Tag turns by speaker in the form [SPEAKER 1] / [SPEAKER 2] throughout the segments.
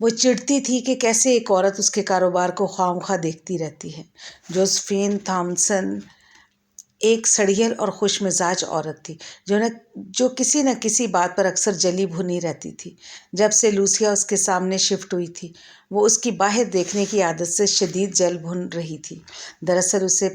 [SPEAKER 1] وہ چڑھتی تھی کہ کیسے ایک عورت اس کے کاروبار کو خواہ دیکھتی رہتی ہے۔ جوزفین تھامسن ایک سڑیل اور خوش مزاج عورت تھی جو کسی نہ کسی بات پر اکثر جلی بھنی رہتی تھی۔ جب سے لوسیا اس کے سامنے شفٹ ہوئی تھی وہ اس کی باہر دیکھنے کی عادت سے شدید جل بھن رہی تھی۔ دراصل اسے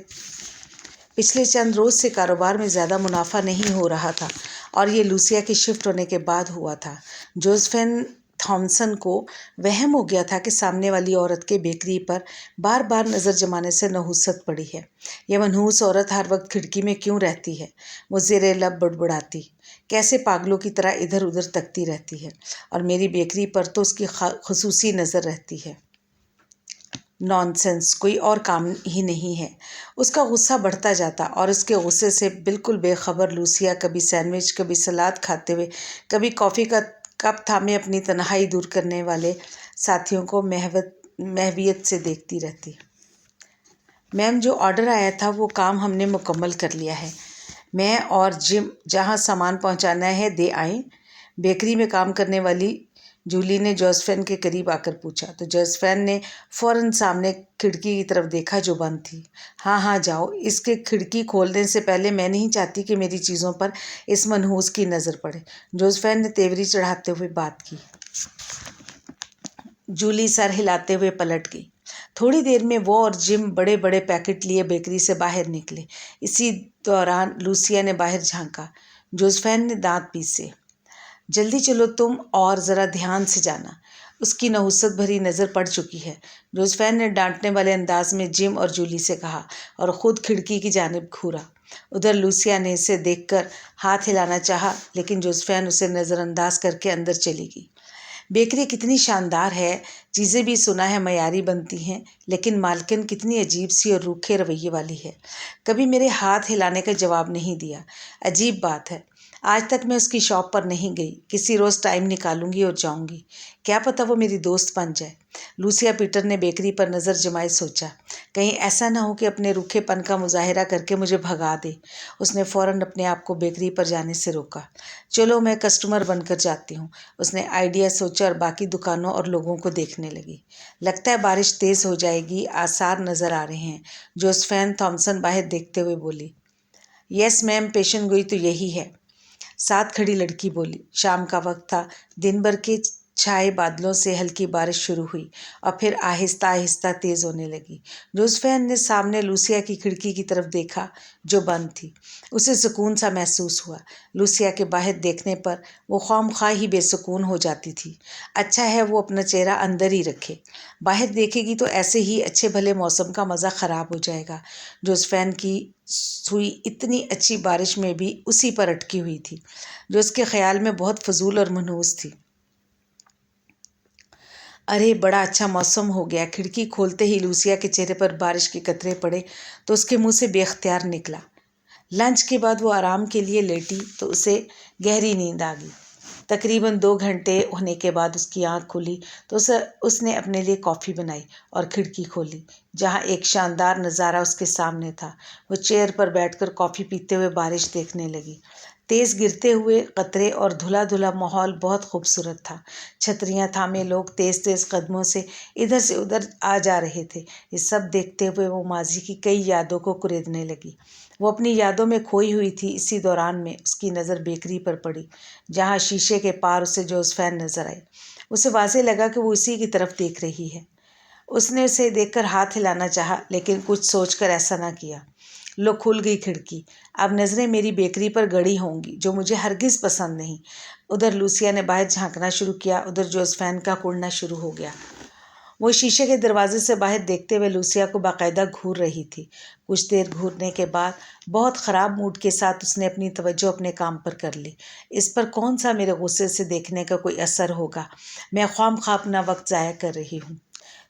[SPEAKER 1] پچھلے چند روز سے کاروبار میں زیادہ منافع نہیں ہو رہا تھا اور یہ لوسیا کے شفٹ ہونے کے بعد ہوا تھا۔ جوزفین تھامسن کو وہم ہو گیا تھا کہ سامنے والی عورت کے بیکری پر بار بار نظر جمانے سے نحوست پڑی ہے۔ یہ منحوس عورت ہر وقت کھڑکی میں کیوں رہتی ہے؟ وہ زیر لب بڑبڑاتی، کیسے پاگلوں کی طرح ادھر ادھر تکتی رہتی ہے، اور میری بیکری پر تو اس کی خصوصی نظر رہتی ہے۔ نانسنس، کوئی اور کام ہی نہیں ہے۔ اس کا غصہ بڑھتا جاتا اور اس کے غصے سے بالکل بے خبر لوسیا کبھی سینڈوچ، کبھی سلاد کھاتے ہوئے، کبھی کافی کا کپ تھامے اپنی تنہائی دور کرنے والے ساتھیوں کو محویت سے دیکھتی رہتی۔ میم، جو آرڈر آیا تھا وہ کام ہم نے مکمل کر لیا ہے۔ میں اور جم جہاں سامان پہنچانا ہے دے آئیں؟ بیکری میں کام کرنے والی جولی نے جوزفین کے قریب آ کر پوچھا تو جوزفین نے فوراً سامنے کھڑکی کی طرف دیکھا جو بند تھی۔ ہاں ہاں جاؤ، اس کے کھڑکی کھولنے سے پہلے میں نہیں چاہتی کہ میری چیزوں پر اس منحوس کی نظر پڑے، جوزفین نے تیوری چڑھاتے ہوئے بات کی۔ جولی سر ہلاتے ہوئے پلٹ گئی۔ تھوڑی دیر میں وہ اور جم بڑے بڑے پیکٹ لیے بیکری سے باہر نکلے۔ اسی دوران لوسیا نے باہر جھانکا۔ جوزفین نے دانت پیسے۔ جلدی چلو تم، اور ذرا دھیان سے جانا، اس کی نحوست بھری نظر پڑ چکی ہے، جوزفین نے ڈانٹنے والے انداز میں جم اور جولی سے کہا اور خود کھڑکی کی جانب گھورا۔ ادھر لوسیا نے اسے دیکھ کر ہاتھ ہلانا چاہا لیکن جوزفین اسے نظر انداز کر کے اندر چلی گئی۔ بیکری کتنی شاندار ہے، چیزیں بھی سنا ہے معیاری بنتی ہیں، لیکن مالکن کتنی عجیب سی اور روکھے رویے والی ہے، کبھی میرے ہاتھ ہلانے کا جواب نہیں دیا۔ عجیب بات ہے، آج تک میں اس کی شاپ پر نہیں گئی، کسی روز ٹائم نکالوں گی اور جاؤں گی، کیا پتہ وہ میری دوست بن جائے۔ لوسیا پیٹر نے بیکری پر نظر جمائے سوچا، کہیں ایسا نہ ہو کہ اپنے روکھے پن کا مظاہرہ کر کے مجھے بھگا دے۔ اس نے فوراً اپنے آپ کو بیکری پر جانے سے روکا۔ چلو میں کسٹمر بن کر جاتی ہوں، اس نے آئیڈیا سوچا اور باقی دکانوں اور لوگوں کو دیکھنے لگی۔ لگتا ہے بارش تیز ہو جائے گی، آثار نظر آ رہے ہیں، جوزفین تھامسن باہر دیکھتے ہوئے بولی۔ یس میم، پیشن گوئی تو یہی ہے، ساتھ کھڑی لڑکی بولی۔ شام کا وقت تھا، دن بھر کے چھائے بادلوں سے ہلکی بارش شروع ہوئی اور پھر آہستہ آہستہ تیز ہونے لگی۔ جوزفین نے سامنے لوسیا کی کھڑکی کی طرف دیکھا جو بند تھی۔ اسے سکون سا محسوس ہوا۔ لوسیا کے باہر دیکھنے پر وہ خواہ ہی بے سکون ہو جاتی تھی۔ اچھا ہے وہ اپنا چہرہ اندر ہی رکھے، باہر دیکھے گی تو ایسے ہی اچھے بھلے موسم کا مزہ خراب ہو جائے گا۔ جوزفین کی سوئی اتنی اچھی بارش میں بھی اسی پر اٹکی ہوئی تھی جو اس کے خیال میں بہت فضول اور منحوس تھی۔ ارے بڑا اچھا موسم ہو گیا، کھڑکی کھولتے ہی لوسیا کے چہرے پر بارش کے قطرے پڑے تو اس کے منہ سے بے اختیار نکلا۔ لنچ کے بعد وہ آرام کے لیے لیٹی تو اسے گہری نیند آ گئی۔ تقریباً 2 گھنٹے ہونے کے بعد اس کی آنکھ کھلی تو اس نے اپنے لیے کافی بنائی اور کھڑکی کھولی، جہاں ایک شاندار نظارہ اس کے سامنے تھا۔ وہ چیئر پر بیٹھ کر کافی پیتے ہوئے بارش دیکھنے لگی۔ تیز گرتے ہوئے قطرے اور دھلا دھلا ماحول بہت خوبصورت تھا۔ چھتریاں تھامے لوگ تیز تیز قدموں سے ادھر سے ادھر آ جا رہے تھے۔ یہ سب دیکھتے ہوئے وہ ماضی کی کئی یادوں کو کریدنے لگی۔ وہ اپنی یادوں میں کھوئی ہوئی تھی۔ اسی دوران میں اس کی نظر بیکری پر پڑی، جہاں شیشے کے پار اسے جوزفین نظر آئی۔ اسے واضح لگا کہ وہ اسی کی طرف دیکھ رہی ہے۔ اس نے اسے دیکھ کر ہاتھ ہلانا چاہا لیکن کچھ سوچ کر ایسا نہ کیا۔ لو کھل گئی کھڑکی، اب نظریں میری بیکری پر گڑی ہوں گی جو مجھے ہرگز پسند نہیں۔ ادھر لوسیا نے باہر جھانکنا شروع کیا، ادھر جوزفین کا کڑنا شروع ہو گیا۔ وہ شیشے کے دروازے سے باہر دیکھتے ہوئے لوسیا کو باقاعدہ گھور رہی تھی۔ کچھ دیر گھورنے کے بعد بہت خراب موڈ کے ساتھ اس نے اپنی توجہ اپنے کام پر کر لی۔ اس پر کون سا میرے غصے سے دیکھنے کا کوئی اثر ہوگا، میں خواہ اپنا وقت ضائع کر رہی ہوں۔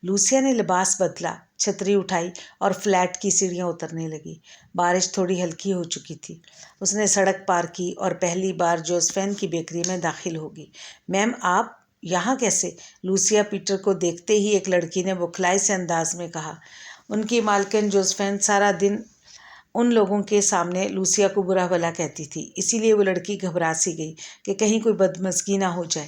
[SPEAKER 1] لوسیا نے لباس بدلا، چھتری اٹھائی اور فلیٹ کی سیڑھیاں اترنے لگی۔ بارش تھوڑی ہلکی ہو چکی تھی۔ اس نے سڑک پار کی اور پہلی بار جوزفین کی بیکری میں داخل ہوگی۔ میم، آپ یہاں کیسے؟ لوسیا پیٹر کو دیکھتے ہی ایک لڑکی نے بوکھلائے سے انداز میں کہا۔ ان کی مالکن جوزفین سارا دن ان لوگوں کے سامنے لوسیا کو برا بھلا کہتی تھی، اسی لیے وہ لڑکی گھبرا سی گئی کہ کہیں کوئی بدمزگی نہ ہو جائے۔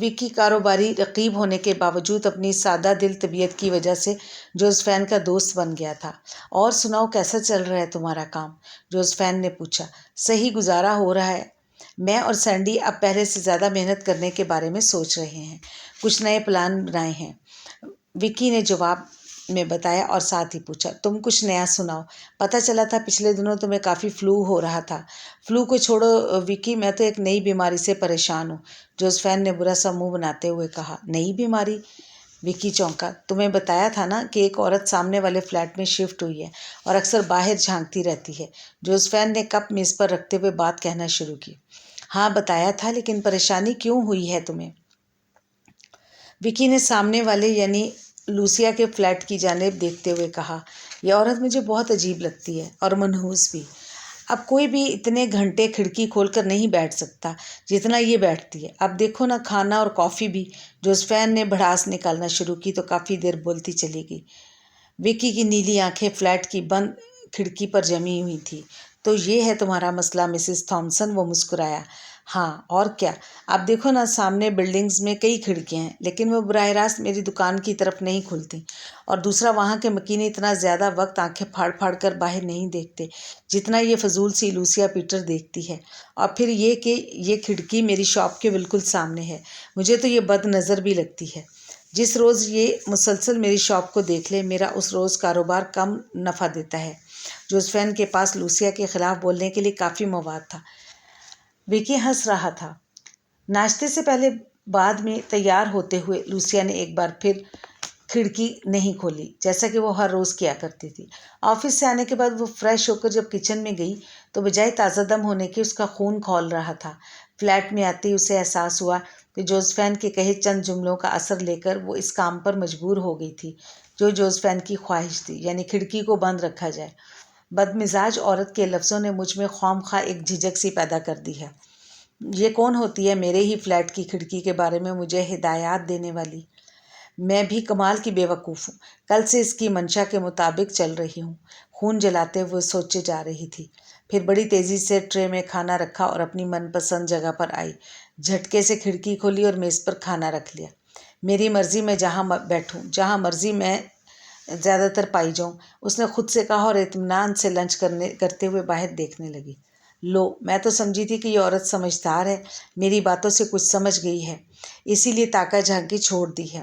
[SPEAKER 1] وکی کاروباری رقیب ہونے کے باوجود اپنی سادہ دل طبیعت کی وجہ سے جوزفین کا دوست بن گیا تھا۔ اور سناؤ، کیسا چل رہا ہے تمہارا کام؟ جوزفین نے پوچھا۔ صحیح گزارا ہو رہا ہے۔ میں اور سینڈی اب پہلے سے زیادہ محنت کرنے کے بارے میں سوچ رہے ہیں، کچھ نئے پلان بنائے ہیں، وکی نے جواب میں بتایا اور ساتھ ہی پوچھا، تم کچھ نیا سناؤ؟ پتہ چلا تھا پچھلے دنوں تمہیں کافی فلو ہو رہا تھا۔ فلو کو چھوڑو وکی، میں تو ایک نئی بیماری سے پریشان ہوں، جوزفین نے برا سا منہ بناتے ہوئے کہا۔ نئی بیماری؟ وکی چونکا۔ تمہیں بتایا تھا نا کہ ایک عورت سامنے والے فلیٹ میں شفٹ ہوئی ہے اور اکثر باہر جھانکتی رہتی ہے۔ جوزفین نے کپ میز پر رکھتے ہوئے بات کہنا شروع کی۔ ہاں بتایا تھا، لیکن پریشانی کیوں ہوئی ہے تمہیں؟ وکی نے سامنے والے یعنی لوسیا کے فلیٹ کی جانب دیکھتے ہوئے کہا۔ یہ عورت مجھے بہت عجیب لگتی ہے اور منحوس بھی۔ اب کوئی بھی اتنے گھنٹے کھڑکی کھول کر نہیں بیٹھ سکتا جتنا یہ بیٹھتی ہے۔ اب دیکھو نا، کھانا اور کافی بھی۔ جوزفین نے بھڑاس نکالنا شروع کی تو کافی دیر بولتی چلی گئی۔ وکی کی نیلی آنکھیں فلیٹ کی بند کھڑکی پر جمی ہوئی تھیں۔ تو یہ ہے تمہارا مسئلہ مسز تھامسن؟ وہ مسکرایا۔ ہاں اور کیا؟ اب دیکھو نا، سامنے بلڈنگز میں کئی کھڑکیاں ہیں، لیکن وہ براہ راست میری دکان کی طرف نہیں کھلتی، اور دوسرا وہاں کے مکینے اتنا زیادہ وقت آنکھیں پھاڑ پھاڑ کر باہر نہیں دیکھتے جتنا یہ فضول سی لوسیا پیٹر دیکھتی ہے۔ اور پھر یہ کہ یہ کھڑکی میری شاپ کے بالکل سامنے ہے۔ مجھے تو یہ بد نظر بھی لگتی ہے۔ جس روز یہ مسلسل میری شاپ کو دیکھ لے، میرا اس روز کاروبار کم نفع دیتا ہے۔ جوزفین کے پاس لوسیا کے خلاف بولنے کے لیے کافی مواد تھا۔ وکی ہنس رہا تھا۔ ناشتے سے پہلے بعد میں تیار ہوتے ہوئے لوسیا نے ایک بار پھر کھڑکی نہیں کھولی، جیسا کہ وہ ہر روز کیا کرتی تھی۔ آفس سے آنے کے بعد وہ فریش ہو کر جب کچن میں گئی تو بجائے تازہ دم ہونے کے اس کا خون کھول رہا تھا۔ فلیٹ میں آتے ہی اسے احساس ہوا کہ جوزفین کے کہے چند جملوں کا اثر لے کر وہ اس کام پر مجبور ہو گئی تھی جو جوزفین کی خواہش تھی، یعنی کھڑکی کو بند رکھا جائے۔ بدمزاج عورت کے لفظوں نے مجھ میں خواہ مخواہ ایک جھجک سی پیدا کر دی ہے۔ یہ کون ہوتی ہے میرے ہی فلیٹ کی کھڑکی کے بارے میں مجھے ہدایات دینے والی؟ میں بھی کمال کی بے وقوف ہوں۔ کل سے اس کی منشا کے مطابق چل رہی ہوں۔ خون جلاتے ہوئے سوچے جا رہی تھی، پھر بڑی تیزی سے ٹرے میں کھانا رکھا اور اپنی من پسند جگہ پر آئی۔ جھٹکے سے کھڑکی کھولی اور میز پر کھانا رکھ لیا۔ میری مرضی، میں جہاں بیٹھوں، جہاں مرضی میں زیادہ تر پائی جاؤں، اس نے خود سے کہا اور اطمینان سے لنچ کرتے ہوئے باہر دیکھنے لگی۔ لو، میں تو سمجھی تھی کہ یہ عورت سمجھدار ہے، میری باتوں سے کچھ سمجھ گئی ہے، اسی لیے تاکہ جھانکی چھوڑ دی ہے،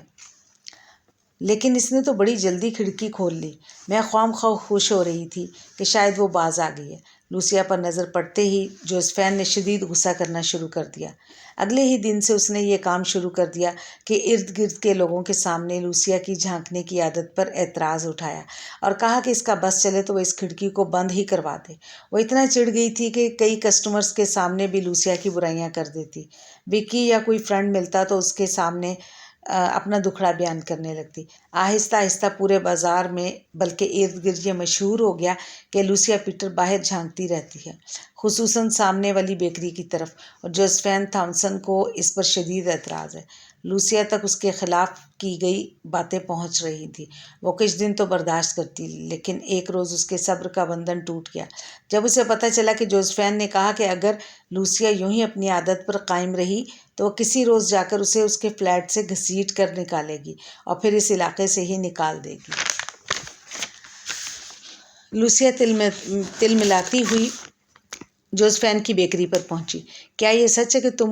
[SPEAKER 1] لیکن اس نے تو بڑی جلدی کھڑکی کھول لی۔ میں خواہ مخواہ خوش ہو رہی تھی کہ شاید وہ باز آ گئی ہے۔ لوسیا پر نظر پڑتے ہی جوزفین نے شدید غصہ کرنا شروع کر دیا۔ اگلے ہی دن سے اس نے یہ کام شروع کر دیا کہ ارد گرد کے لوگوں کے سامنے لوسیا کی جھانکنے کی عادت پر اعتراض اٹھایا اور کہا کہ اس کا بس چلے تو وہ اس کھڑکی کو بند ہی کروا دے۔ وہ اتنا چڑ گئی تھی کہ کئی کسٹمرز کے سامنے بھی لوسیا کی برائیاں کر دیتی۔ وکی یا کوئی فرینڈ ملتا تو اس کے سامنے اپنا دکھڑا بیان کرنے لگتی۔ آہستہ آہستہ پورے بازار میں بلکہ ارد گرد یہ مشہور ہو گیا کہ لوسیا پیٹر باہر جھانکتی رہتی ہے، خصوصاً سامنے والی بیکری کی طرف، اور جوزفین تھامسن کو اس پر شدید اعتراض ہے۔ لوسیا تک اس کے خلاف کی گئی باتیں پہنچ رہی تھیں۔ وہ کچھ دن تو برداشت کرتی، لیکن ایک روز اس کے صبر کا بندھن ٹوٹ گیا جب اسے پتہ چلا کہ جوزفین نے کہا کہ اگر لوسیا یوں ہی اپنی عادت پر قائم رہی تو وہ کسی روز جا کر اسے اس کے فلیٹ سے گھسیٹ کر نکالے گی اور پھر اس علاقے سے ہی نکال دے گی۔ لوسیا تل ملاتی ہوئی جوزفین کی بیکری پر پہنچی۔ کیا یہ سچ ہے کہ تم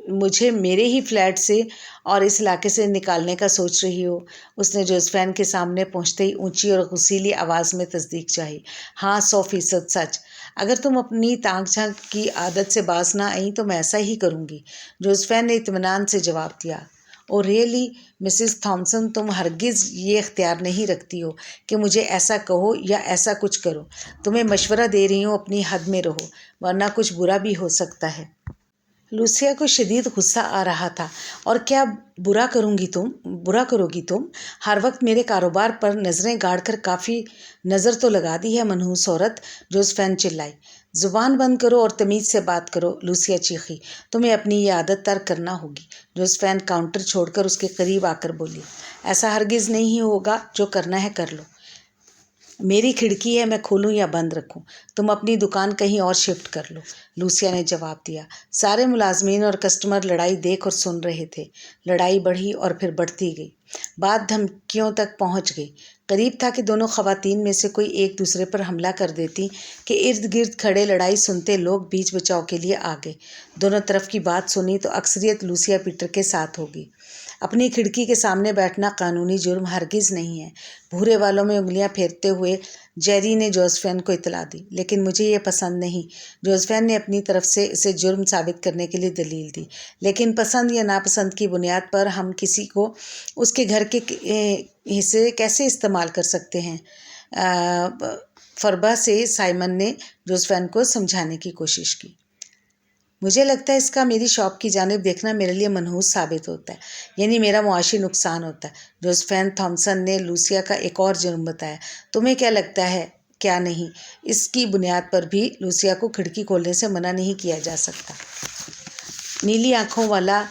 [SPEAKER 1] مجھے میرے ہی فلیٹ سے اور اس علاقے سے نکالنے کا سوچ رہی ہو؟ اس نے جوزفین کے سامنے پہنچتے ہی اونچی اور غصیلی آواز میں تصدیق چاہی۔ ہاں، 100% سچ۔ اگر تم اپنی تانک جھانک کی عادت سے باز نہ آئیں تو میں ایسا ہی کروں گی، جوزفین نے اطمینان سے جواب دیا۔ او ریئلی مسز تھامسن، تم ہرگز یہ اختیار نہیں رکھتی ہو کہ مجھے ایسا کہو یا ایسا کچھ کرو۔ تمہیں مشورہ دے رہی ہوں، اپنی حد میں رہو، ورنہ کچھ برا بھی ہو سکتا ہے۔ لوسیا کو شدید غصہ آ رہا تھا۔ اور کیا برا کرو گی تم؟ ہر وقت میرے کاروبار پر نظریں گاڑ کر کافی نظر تو لگا دی ہے، منحوس عورت، جوزفین چلائی۔ زبان بند کرو اور تمیز سے بات کرو، لوسیا چیخی۔ تمہیں اپنی یہ عادت ترک کرنا ہوگی۔ جوزفین کاؤنٹر چھوڑ کر اس کے قریب آ کر بولی۔ ایسا ہرگز نہیں ہوگا، جو کرنا ہے کر لو۔ میری کھڑکی ہے, میں کھولوں یا بند رکھوں؟ تم اپنی دکان کہیں اور شفٹ کر لو, لوسیا نے جواب دیا. سارے ملازمین اور کسٹمر لڑائی دیکھ اور سن رہے تھے. لڑائی بڑھی اور پھر بڑھتی گئی. بات دھمکیوں تک پہنچ گئی. قریب تھا کہ دونوں خواتین میں سے کوئی ایک دوسرے پر حملہ کر دیتی کہ ارد گرد کھڑے لڑائی سنتے لوگ بیچ بچاؤ کے لیے آ گئے. دونوں طرف کی بات سنی تو اکثریت لوسیا پیٹر کے ساتھ ہوگی. اپنی کھڑکی کے سامنے بیٹھنا قانونی جرم ہرگز نہیں ہے. بھورے والوں میں انگلیاں پھیرتے ہوئے جیری نے جوزفین کو اطلاع دی. لیکن مجھے یہ پسند نہیں. جوزفین نے اپنی طرف سے اسے جرم ثابت کرنے کے لیے دلیل دی. لیکن پسند یا ناپسند کی بنیاد پر ہم کسی کو اس کے گھر کے حصے کیسے استعمال کر سکتے ہیں؟ فربہ سے سائمن نے جوزفین کو سمجھانے کی کوشش کی. مجھے لگتا ہے اس کا میری شاپ کی جانب دیکھنا میرے لیے منحوس ثابت ہوتا ہے, یعنی میرا معاشی نقصان ہوتا ہے. جوزفین تھامسن نے لوسیا کا ایک اور جرم بتایا. تمہیں کیا لگتا ہے کیا نہیں اس کی بنیاد پر بھی لوسیا کو کھڑکی کھولنے سے منع نہیں کیا جا سکتا؟ نیلی آنکھوں والا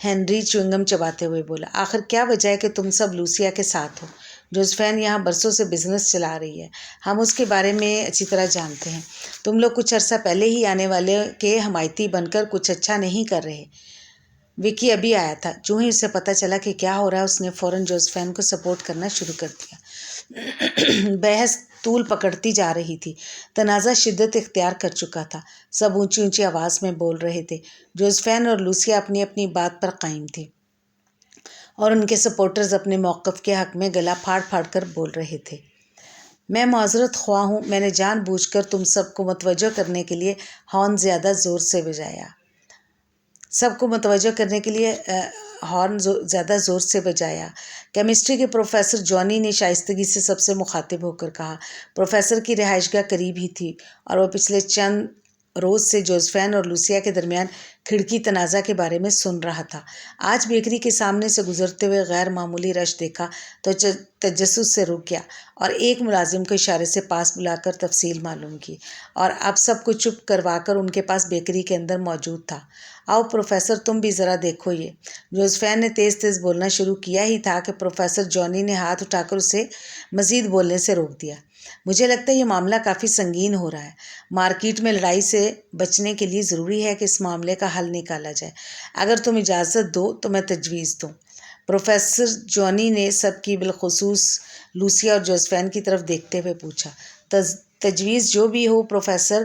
[SPEAKER 1] ہنری چوئنگم چباتے ہوئے بولا. آخر کیا وجہ ہے کہ تم سب لوسیا کے ساتھ ہو؟ جوزفین یہاں برسوں سے بزنس چلا رہی ہے. ہم اس کے بارے میں اچھی طرح جانتے ہیں. تم لوگ کچھ عرصہ پہلے ہی آنے والے کے حمایتی بن کر کچھ اچھا نہیں کر رہے. وکی ابھی آیا تھا. جو ہی اسے پتہ چلا کہ کیا ہو رہا ہے اس نے فوراً جوزفین کو سپورٹ کرنا شروع کر دیا. بحث طول پکڑتی جا رہی تھی. تنازع شدت اختیار کر چکا تھا. سب اونچی اونچی آواز میں بول رہے تھے. جوزفین اور لوسیا اپنی اپنی بات پر قائم تھی اور ان کے سپورٹرز اپنے موقف کے حق میں گلا پھاڑ پھاڑ کر بول رہے تھے. میں معذرت خواہ ہوں. میں نے جان بوجھ کر تم سب کو متوجہ کرنے کے لیے ہارن زیادہ زور سے بجایا. کیمسٹری کے پروفیسر جانی نے شائستگی سے سب سے مخاطب ہو کر کہا. پروفیسر کی رہائش گاہ قریب ہی تھی اور وہ پچھلے چند روز سے جوزفین اور لوسیا کے درمیان کھڑکی تنازع کے بارے میں سن رہا تھا. آج بیکری کے سامنے سے گزرتے ہوئے غیر معمولی رش دیکھا تو تجسس سے رک گیا اور ایک ملازم کو اشارے سے پاس بلا کر تفصیل معلوم کی اور اب سب کو چپ کروا کر ان کے پاس بیکری کے اندر موجود تھا. آؤ پروفیسر تم بھی ذرا دیکھو یہ. جوزفین نے تیز تیز بولنا شروع کیا ہی تھا کہ پروفیسر جانی نے ہاتھ اٹھا کر اسے مزید بولنے سے روک دیا. مجھے لگتا ہے یہ معاملہ کافی سنگین ہو رہا ہے. مارکیٹ میں لڑائی سے بچنے کے لیے ضروری ہے کہ اس معاملے کا حل نکالا جائے. اگر تم اجازت دو تو میں تجویز دوں. پروفیسر جانی نے سب کی بالخصوص لوسیا اور جوزفین کی طرف دیکھتے ہوئے پوچھا. تجویز جو بھی ہو پروفیسر,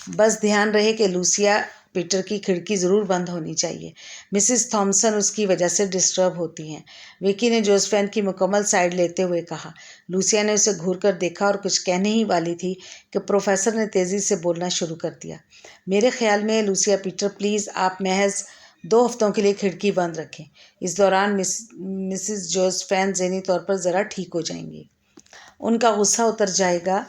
[SPEAKER 1] بس دھیان رہے کہ لوسیا پیٹر کی کھڑکی ضرور بند ہونی چاہیے. مسز تھامسن اس کی وجہ سے ڈسٹرب ہوتی ہیں. وکی نے جوزفین کی مکمل سائیڈ لیتے ہوئے کہا. لوسیا نے اسے گھور کر دیکھا اور کچھ کہنے ہی والی تھی کہ پروفیسر نے تیزی سے بولنا شروع کر دیا. میرے خیال میں لوسیا پیٹر پلیز آپ محض 2 ہفتوں کے لیے کھڑکی بند رکھیں. اس دوران مسز جوزفین ذہنی طور پر ذرا ٹھیک ہو جائیں گی, ان کا غصہ اتر جائے گا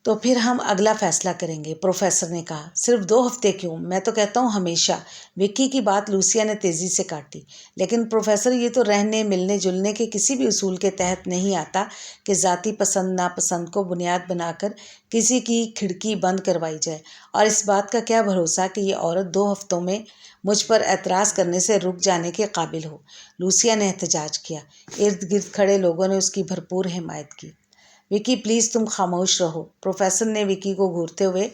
[SPEAKER 1] تو پھر ہم اگلا فیصلہ کریں گے. پروفیسر نے کہا. صرف 2 ہفتے کیوں, میں تو کہتا ہوں ہمیشہ. وکی کی بات لوسیا نے تیزی سے کاٹی. لیکن پروفیسر یہ تو رہنے ملنے جلنے کے کسی بھی اصول کے تحت نہیں آتا کہ ذاتی پسند ناپسند کو بنیاد بنا کر کسی کی کھڑکی بند کروائی جائے. اور اس بات کا کیا بھروسہ کہ یہ عورت 2 ہفتوں میں مجھ پر اعتراض کرنے سے رک جانے کے قابل ہو. لوسیا نے احتجاج کیا. ارد گرد کھڑے لوگوں نے اس کی بھرپور حمایت کی. وکی پلیز تم خاموش رہو, پروفیسر نے وکی کو گھورتے ہوئے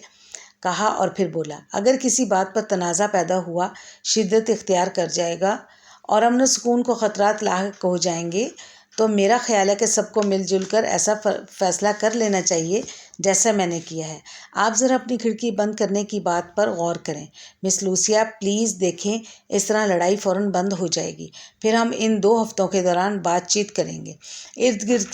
[SPEAKER 1] کہا اور پھر بولا. اگر کسی بات پر تنازع پیدا ہوا, شدت اختیار کر جائے گا اور امن و سکون کو خطرات لاحق ہو جائیں گے تو میرا خیال ہے کہ سب کو مل جل کر ایسا فیصلہ کر لینا چاہیے جیسا میں نے کیا ہے. آپ ذرا اپنی کھڑکی بند کرنے کی بات پر غور کریں. مس لوسیا پلیز دیکھیں, اس طرح لڑائی فوراً بند ہو جائے گی. پھر ہم ان 2 ہفتوں کے دوران بات چیت کریں گے, ارد گرد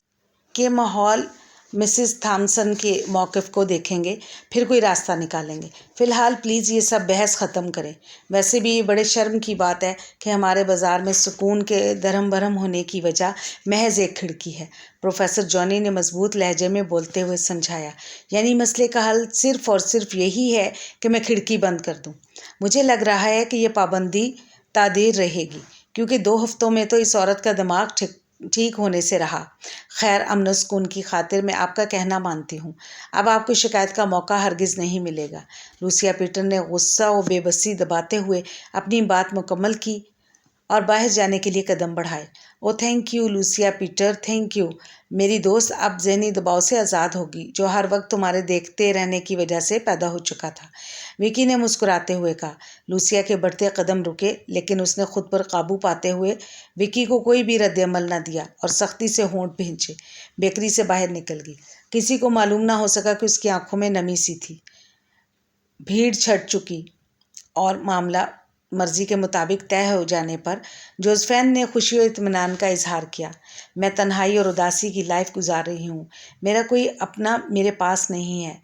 [SPEAKER 1] کے ماحول مسز تھامسن کے موقف کو دیکھیں گے, پھر کوئی راستہ نکالیں گے. فی الحال پلیز یہ سب بحث ختم کریں. ویسے بھی یہ بڑے شرم کی بات ہے کہ ہمارے بازار میں سکون کے درہم برہم ہونے کی وجہ محض ایک کھڑکی ہے. پروفیسر جانی نے مضبوط لہجے میں بولتے ہوئے سمجھایا. یعنی مسئلے کا حل صرف اور صرف یہی ہے کہ میں کھڑکی بند کر دوں. مجھے لگ رہا ہے کہ یہ پابندی تعدیر رہے گی کیونکہ 2 ہفتوں میں تو اس عورت کا دماغ ٹھیک ہونے سے رہا. خیر, امن و سکون کی خاطر میں آپ کا کہنا مانتی ہوں. اب آپ کو شکایت کا موقع ہرگز نہیں ملے گا. لوسیا پیٹر نے غصہ و بے بسی دباتے ہوئے اپنی بات مکمل کی اور باہر جانے کے لیے قدم بڑھائے۔ Oh thank you Lucia Peter, thank you. میری دوست اب ذہنی دباؤ سے آزاد ہوگی جو ہر وقت تمہارے دیکھتے رہنے کی وجہ سے پیدا ہو چکا تھا، وکی نے مسکراتے ہوئے کہا۔ لوسیا کے بڑھتے قدم رکے، لیکن اس نے خود پر قابو پاتے ہوئے وکی کو کوئی بھی رد عمل نہ دیا اور سختی سے ہونٹ بھینچے بیکری سے باہر نکل گئی۔ کسی کو معلوم نہ ہو سکا کہ اس کی آنکھوں میں نمی سی تھی۔ بھیڑ چھٹ چکی اور معاملہ مرضی کے مطابق طے ہو جانے پر جوزفین نے خوشی و اطمینان کا اظہار کیا۔ میں تنہائی اور اداسی کی لائف گزار رہی ہوں، میرا کوئی اپنا میرے پاس نہیں ہے۔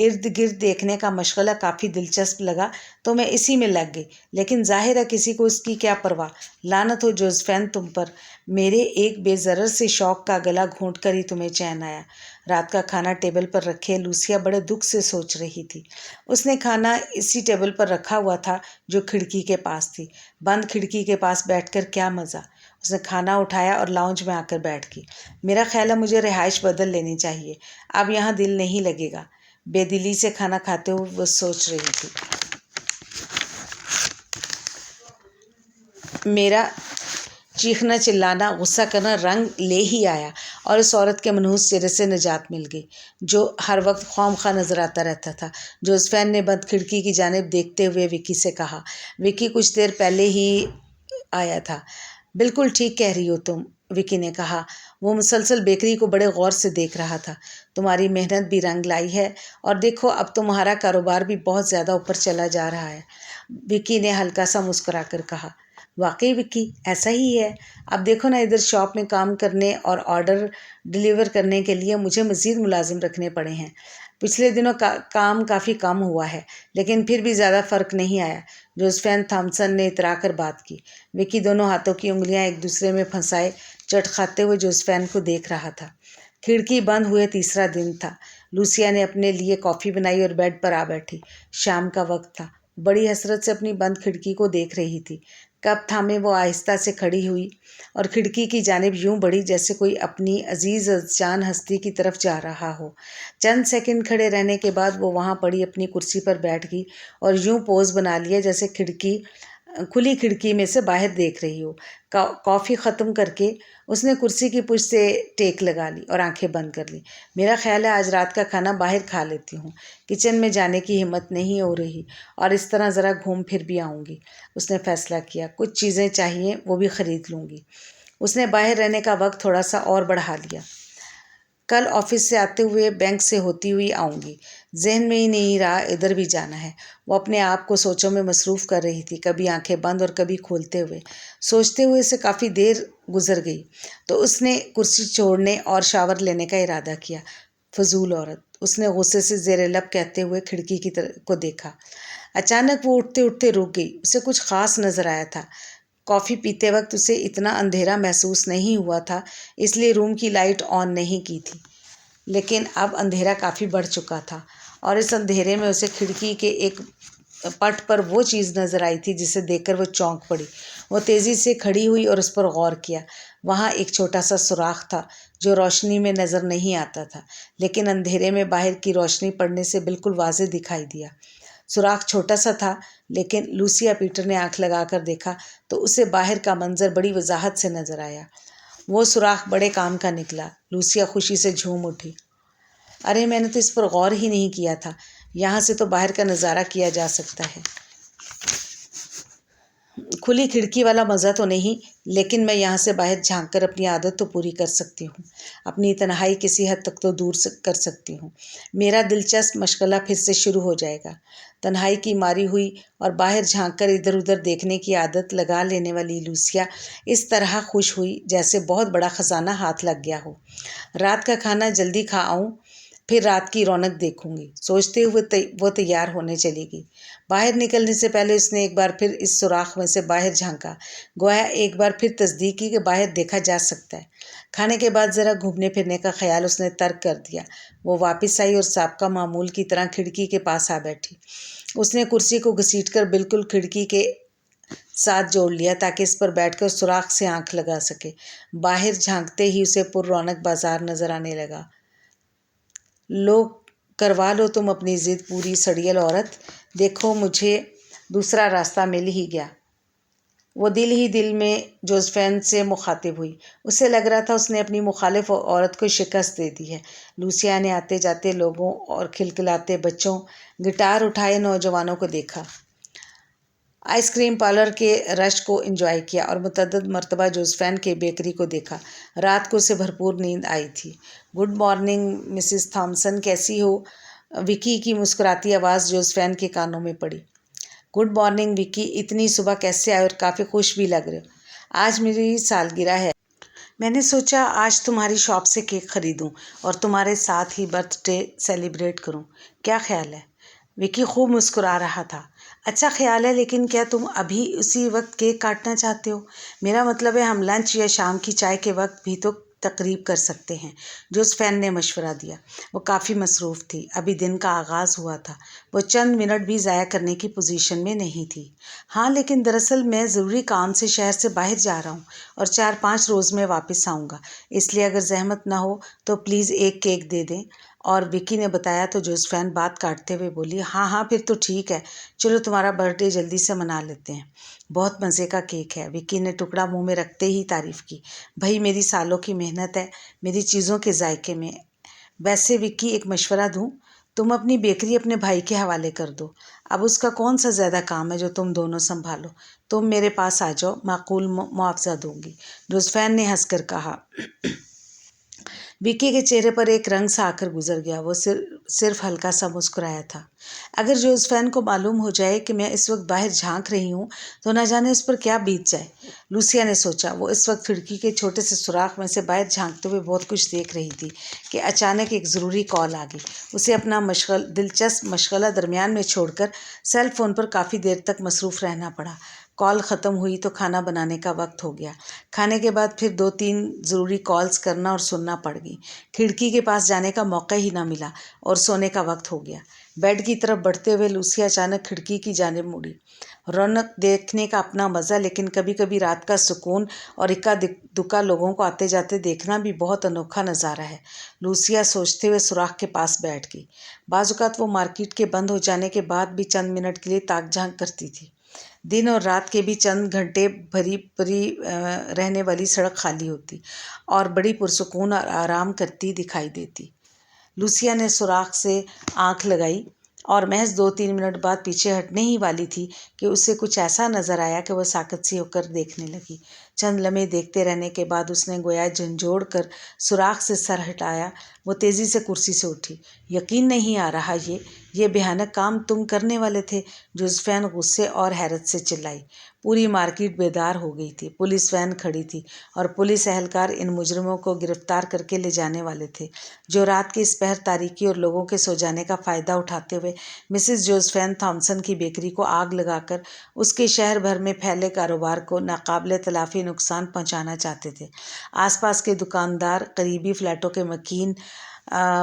[SPEAKER 1] ارد گرد دیکھنے کا مشغلہ کافی دلچسپ لگا تو میں اسی میں لگ گئی، لیکن ظاہر ہے کسی کو اس کی کیا پرواہ۔ لعنت ہو جوزفین تم پر، میرے ایک بے ضرر سے شوق کا گلا گھونٹ کر ہی تمہیں چین آیا۔ رات کا کھانا ٹیبل پر رکھے لوسیا بڑے دکھ سے سوچ رہی تھی۔ اس نے کھانا اسی ٹیبل پر رکھا ہوا تھا جو کھڑکی کے پاس تھی۔ بند کھڑکی کے پاس بیٹھ کر کیا مزہ۔ اس نے کھانا اٹھایا اور لاؤنج میں آ کر بیٹھ گئی۔ میرا خیال ہے مجھے رہائش بدل لینی چاہیے، اب یہاں دل نہیں لگے گا۔ بے دلی سے کھانا کھاتے ہوئے وہ سوچ رہی تھی۔ میرا چیخنا چلانا غصہ کرنا رنگ لے ہی آیا اور اس عورت کے منحوس چہرے سے نجات مل گئی جو ہر وقت خواہ مخواہ نظر آتا رہتا تھا۔ جوزفین نے بند کھڑکی کی جانب دیکھتے ہوئے وکی سے کہا۔ وکی کچھ دیر پہلے ہی آیا تھا۔ بالکل ٹھیک کہہ رہی ہو تم، وکی نے کہا۔ وہ مسلسل بیکری کو بڑے غور سے دیکھ رہا تھا۔ تمہاری محنت بھی رنگ لائی ہے اور دیکھو اب تمہارا کاروبار بھی بہت زیادہ اوپر چلا جا رہا ہے، وکی نے ہلکا سا مسکرا کر کہا۔ واقعی وکی ایسا ہی ہے، اب دیکھو نا ادھر شاپ میں کام کرنے اور آرڈر ڈیلیور کرنے کے لیے مجھے مزید ملازم رکھنے پڑے ہیں۔ پچھلے دنوں کام کافی کم ہوا ہے، لیکن پھر بھی زیادہ فرق نہیں آیا، جوزفین تھامسن نے اترا کر بات کی۔ وکی دونوں ہاتھوں کی انگلیاں ایک دوسرے میں پھنسائے چٹ کھاتے ہوئے جوزفین کو دیکھ رہا تھا۔ کھڑکی بند ہوئے تیسرا دن تھا۔ لوسیا نے اپنے لیے کافی بنائی اور بیڈ پر آ بیٹھی۔ شام کا وقت تھا، بڑی حسرت سے اپنی بند کھڑکی کو دیکھ رہی تھی۔ کپ تھامے وہ آہستہ سے کھڑی ہوئی اور کھڑکی کی جانب یوں بڑھی جیسے کوئی اپنی عزیز جان ہستی کی طرف جا رہا ہو۔ چند سیکنڈ کھڑے رہنے کے بعد وہ وہاں پڑی اپنی کرسی پر بیٹھ گئی اور یوں پوز بنا لیا جیسے کھلی کھڑکی میں سے باہر دیکھ رہی ہو۔ کافی ختم کر کے اس نے کرسی کی پشت سے ٹیک لگا لی اور آنکھیں بند کر لی۔ میرا خیال ہے آج رات کا کھانا باہر کھا لیتی ہوں، کچن میں جانے کی ہمت نہیں ہو رہی اور اس طرح ذرا گھوم پھر بھی آؤں گی۔ اس نے فیصلہ کیا، کچھ چیزیں چاہیے وہ بھی خرید لوں گی۔ اس نے باہر رہنے کا وقت تھوڑا سا اور بڑھا لیا۔ کل آفس سے آتے ہوئے بینک سے ہوتی ہوئی آؤں گی۔ ذہن میں ہی نہیں رہا ادھر بھی جانا ہے۔ وہ اپنے آپ کو سوچوں میں مصروف کر رہی تھی، کبھی آنکھیں بند اور کبھی کھولتے ہوئے۔ سوچتے ہوئے سے کافی دیر گزر گئی تو اس نے کرسی چھوڑنے اور شاور لینے کا ارادہ کیا۔ فضول عورت، اس نے غصے سے زیر لب کہتے ہوئے کھڑکی کی طرف کو دیکھا۔ اچانک وہ اٹھتے اٹھتے رک گئی۔ اسے کچھ خاص نظر آیا تھا۔ کافی پیتے وقت اسے اتنا اندھیرا محسوس نہیں ہوا تھا، اس لیے روم کی لائٹ آن نہیں کی تھی، لیکن اب اندھیرا کافی بڑھ چکا تھا اور اس اندھیرے میں اسے کھڑکی کے ایک پٹ پر وہ چیز نظر آئی تھی جسے دیکھ کر وہ چونک پڑی۔ وہ تیزی سے کھڑی ہوئی اور اس پر غور کیا۔ وہاں ایک چھوٹا سا سوراخ تھا جو روشنی میں نظر نہیں آتا تھا، لیکن اندھیرے میں باہر کی روشنی پڑنے سے بالکل واضح دکھائی دیا۔ سوراخ چھوٹا سا تھا، لیکن لوسیا پیٹر نے آنکھ لگا کر دیکھا تو اسے باہر کا منظر بڑی وضاحت سے نظر آیا۔ وہ سوراخ بڑے کام کا نکلا۔ لوسیا خوشی سے جھوم اٹھی۔ ارے میں نے تو اس پر غور ہی نہیں کیا تھا، یہاں سے تو باہر کا نظارہ کیا جا سکتا ہے۔ کھلی کھڑکی والا مزہ تو نہیں، لیکن میں یہاں سے باہر جھانک کر اپنی عادت تو پوری کر سکتی ہوں، اپنی تنہائی کسی حد تک تو دور کر سکتی ہوں۔ میرا دلچسپ مشغلہ پھر سے شروع ہو جائے گا۔ تنہائی کی ماری ہوئی اور باہر جھانک کر ادھر ادھر دیکھنے کی عادت لگا لینے والی لوسیا اس طرح خوش ہوئی جیسے بہت بڑا خزانہ ہاتھ لگ گیا ہو۔ رات کا کھانا جلدی کھا آؤں، پھر رات کی رونق دیکھوں گی، سوچتے ہوئے وہ تیار ہونے چلی گئی۔ باہر نکلنے سے پہلے اس نے ایک بار پھر اس سوراخ میں سے باہر جھانکا، گویا ایک بار پھر تصدیق کی کہ باہر دیکھا جا سکتا ہے۔ کھانے کے بعد ذرا گھومنے پھرنے کا خیال اس نے ترک کر دیا۔ وہ واپس آئی اور سابقہ معمول کی طرح کھڑکی کے پاس آ بیٹھی۔ اس نے کرسی کو گھسیٹ کر بالکل کھڑکی کے ساتھ جوڑ لیا تاکہ اس پر بیٹھ کر سوراخ سے آنکھ لگا سکے۔ باہر جھانکتے ہی اسے پر رونق بازار نظر آنے لگا۔ لو کروا لو تم اپنی ضد پوری، سڑیل عورت، دیکھو مجھے دوسرا راستہ مل ہی گیا۔ وہ دل ہی دل میں جوزفین سے مخاطب ہوئی۔ اسے لگ رہا تھا اس نے اپنی مخالف عورت کو شکست دے دی ہے۔ لوسیا نے آتے جاتے لوگوں اور کھلکھلاتے بچوں، گٹار اٹھائے نوجوانوں کو دیکھا، آئس کریم پارلر کے رش کو انجوائے کیا اور متعدد مرتبہ جوزفین کے بیکری کو دیکھا۔ رات کو اسے بھرپور نیند آئی تھی۔ گڈ مارننگ مسز تھامسن، کیسی ہو؟ وکی کی مسکراتی آواز جوزفین کے کانوں میں پڑی۔ گڈ مارننگ وکی، اتنی صبح کیسے آئے اور کافی خوش بھی لگ رہے ہو۔ آج میری سالگرہ ہے، میں نے سوچا آج تمہاری شاپ سے کیک خریدوں اور تمہارے ساتھ ہی برتھ ڈے سیلیبریٹ کروں، کیا خیال ہے؟ وکی خوب مسکرا رہا تھا۔ اچھا خیال ہے، لیکن کیا تم ابھی اسی وقت کیک کاٹنا چاہتے ہو؟ میرا مطلب ہے ہم لنچ یا شام کی چائے کے وقت بھی تو تقریب کر سکتے ہیں، جوزفین نے مشورہ دیا۔ وہ کافی مصروف تھی، ابھی دن کا آغاز ہوا تھا، وہ چند منٹ بھی ضائع کرنے کی پوزیشن میں نہیں تھی۔ ہاں، لیکن دراصل میں ضروری کام سے شہر سے باہر جا رہا ہوں اور 4-5 روز میں واپس آؤں گا، اس لیے اگر زحمت نہ ہو تو پلیز ایک کیک دے دیں۔ اور وکی نے بتایا تو جوزفین بات کاٹتے ہوئے بولی، ہاں پھر تو ٹھیک ہے، چلو تمہارا برتھ ڈے جلدی سے منا لیتے ہیں۔ بہت مزے کا کیک ہے، وکی نے ٹکڑا منہ میں رکھتے ہی تعریف کی۔ بھائی میری سالوں کی محنت ہے میری چیزوں کے ذائقے میں۔ ویسے وکی ایک مشورہ دوں، تم اپنی بیکری اپنے بھائی کے حوالے کر دو، اب اس کا کون سا زیادہ کام ہے جو تم دونوں سنبھالو، تم میرے پاس آ جاؤ، معقول معاوضہ دوں گی، جوزفین نے ہنس کر کہا۔ وکی کے چہرے پر ایک رنگ سا آ کر گزر گیا، وہ صرف ہلکا سا مسکرایا تھا۔ اگر جوزفین کو معلوم ہو جائے کہ میں اس وقت باہر جھانک رہی ہوں تو نہ جانے اس پر کیا بیت جائے، لوسیا نے سوچا۔ وہ اس وقت کھڑکی کے چھوٹے سے سوراخ میں سے باہر جھانکتے ہوئے بہت کچھ دیکھ رہی تھی کہ اچانک ایک ضروری کال آ گئی۔ اسے اپنا دلچسپ مشغلہ درمیان میں چھوڑ کر سیل فون پر کافی دیر تک مصروف رہنا پڑا۔ کال ختم ہوئی تو کھانا بنانے کا وقت ہو گیا۔ کھانے کے بعد پھر 2-3 ضروری کالز کرنا اور سننا پڑ گئی۔ کھڑکی کے پاس جانے کا موقع ہی نہ ملا اور سونے کا وقت ہو گیا۔ بیڈ کی طرف بڑھتے ہوئے لوسیا اچانک کھڑکی کی جانب مڑی۔ رونق دیکھنے کا اپنا مزہ، لیکن کبھی کبھی رات کا سکون اور اکا دکا لوگوں کو آتے جاتے دیکھنا بھی بہت انوکھا نظارہ ہے، لوسیا سوچتے ہوئے سوراخ کے پاس بیٹھ گئی۔ بعض اوقات وہ مارکیٹ کے بند ہو جانے کے بعد بھی چند منٹ کے لیے تاک جھانک کرتی تھی۔ دن اور رات کے بھی چند گھنٹے بھری پری رہنے والی سڑک خالی ہوتی اور بڑی پرسکون اور آرام کرتی دکھائی دیتی۔ لوسیا نے سوراخ سے آنکھ لگائی اور محض 2-3 منٹ بعد پیچھے ہٹنے ہی والی تھی کہ اسے کچھ ایسا نظر آیا کہ وہ ساکت سی ہو کر دیکھنے لگی۔ چند لمحے دیکھتے رہنے کے بعد اس نے گویا جھنجھوڑ کر سوراخ سے سر ہٹایا۔ وہ تیزی سے کرسی سے اٹھی۔ یقین نہیں آ رہا یہ بھیانک کام تم کرنے والے تھے، جوزفین غصے اور حیرت سے چلائی۔ پوری مارکیٹ بیدار ہو گئی تھی، پولیس وین کھڑی تھی اور پولیس اہلکار ان مجرموں کو گرفتار کر کے لے جانے والے تھے جو رات کی اس پہر تاریکی اور لوگوں کے سو جانے کا فائدہ اٹھاتے ہوئے مسز جوزفین تھامسن کی بیکری کو آگ لگا کر اس کے شہر بھر میں پھیلے کاروبار کو ناقابل تلافی نقصان پہنچانا چاہتے تھے۔ آس پاس کے دکاندار، قریبی فلیٹوں کے مکین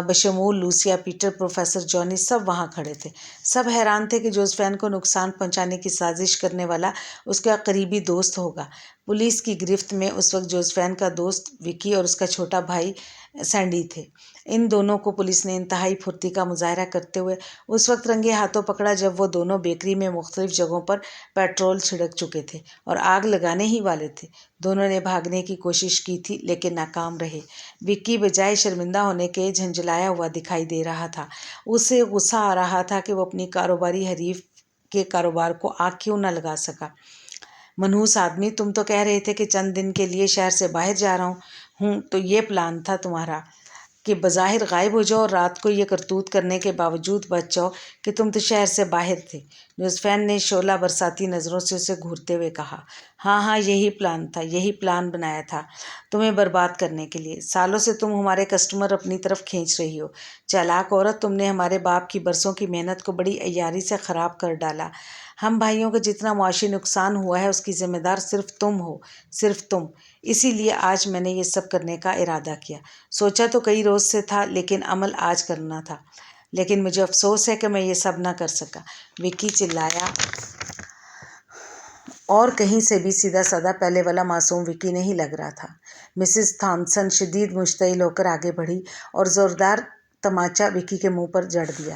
[SPEAKER 1] بشمول لوسیا، پیٹر، پروفیسر جونی، سب وہاں کھڑے تھے۔ سب حیران تھے کہ جوزفین کو نقصان پہنچانے کی سازش کرنے والا اس کا قریبی دوست ہوگا۔ پولیس کی گرفت میں اس وقت جوزفین کا دوست وکی اور اس کا چھوٹا بھائی سینڈی تھے۔ ان دونوں کو پولیس نے انتہائی پھرتی کا مظاہرہ کرتے ہوئے اس وقت رنگے ہاتھوں پکڑا جب وہ دونوں بیکری میں مختلف جگہوں پر پیٹرول چھڑک چکے تھے اور آگ لگانے ہی والے تھے۔ دونوں نے بھاگنے کی کوشش کی تھی لیکن ناکام رہے۔ وکی بجائے شرمندہ ہونے کے جھنجھلایا ہوا دکھائی دے رہا تھا۔ اسے غصہ آ رہا تھا کہ وہ اپنی کاروباری حریف کے کاروبار کو آگ کیوں نہ لگا سکا۔ منحوس آدمی، تم تو کہہ رہے تھے کہ چند دن کے لیے شہر سے باہر جا رہا ہوں تو یہ پلان تھا تمہارا کہ بظاہر غائب ہو جاؤ اور رات کو یہ کرتوت کرنے کے باوجود بچ جاؤ کہ تم تو شہر سے باہر تھے، جوزفین نے شعلہ برساتی نظروں سے اسے گھورتے ہوئے کہا۔ ہاں یہی پلان تھا، یہی پلان بنایا تھا تمہیں برباد کرنے کے لیے۔ سالوں سے تم ہمارے کسٹمر اپنی طرف کھینچ رہی ہو، چالاک عورت، تم نے ہمارے باپ کی برسوں کی محنت کو بڑی عیاری سے خراب کر ڈالا۔ ہم بھائیوں کو جتنا معاشی نقصان ہوا ہے اس کی ذمہ دار صرف تم ہو، صرف تم۔ اسی لیے آج میں نے یہ سب کرنے کا ارادہ کیا۔ سوچا تو کئی روز سے تھا لیکن عمل آج کرنا تھا، لیکن مجھے افسوس ہے کہ میں یہ سب نہ کر سکا، وکی چلایا۔ اور کہیں سے بھی سیدھا سادہ پہلے والا معصوم وکی نہیں لگ رہا تھا۔ مسز تھامسن شدید مشتعل ہو کر آگے بڑھی اور زوردار تماچا وکی کے منہ پر جڑ دیا۔